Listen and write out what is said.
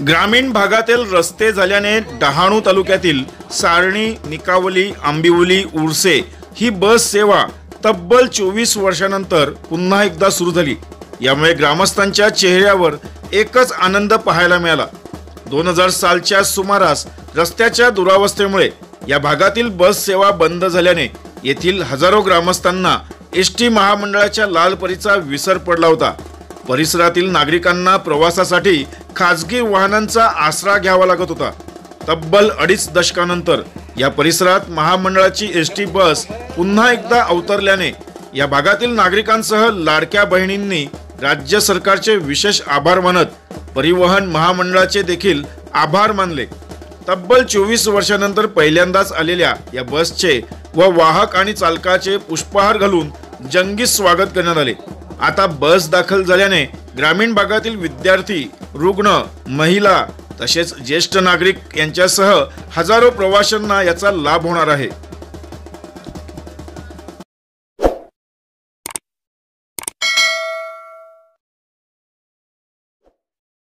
ग्रामीण भागातील रस्ते झाल्याने डहाणू तालुक्यातील सारणी, निकावली, आंबिवली, उर्से ही बस सेवा तब्बल 24 वर्षांनंतर पुन्हा एकदा सुरू झाली। यामुळे ग्रामस्थांच्या चेहऱ्यावर एकच आनंद पाहायला मिळाला। 2000 सालच्या सुमारास रस्त्याच्या दुरावस्थेमुळे या भागातील बस सेवा बंद झाल्याने येथील हजारो ग्रामस्थांना एसटी महामंडळाच्या लाल परीचा विसर पडला होता। परिसरातील नागरिकांना प्रवासासाठी खासगी वाहनांचा आसरा घ्यावा लागत होता। तब्बल 2.5 दशकानंतर या परिसरात महामंडळाची एसटी बस पुन्हा एकदा अवतरल्याने या भागातील नागरिकांसह लाडक्या बहिणींनी राज्य सरकारचे विशेष आभार मानत परिवहन महामंडळाचे देखील आभार मानले। तब्बल 24 वर्षांनंतर पहिल्यांदाच आलेल्या या बसचे व वाहक आणि चालकाचे पुष्पहार घालून जंगी स्वागत करण्यात आले। आता बस दाखल झाल्याने ग्रामीण भागातील विद्यार्थी, रुग्ण, महिला तसेच ज्येष्ठ नागरिक यांच्यासह हजारो प्रवाशांना याचा लाभ होणार आहे।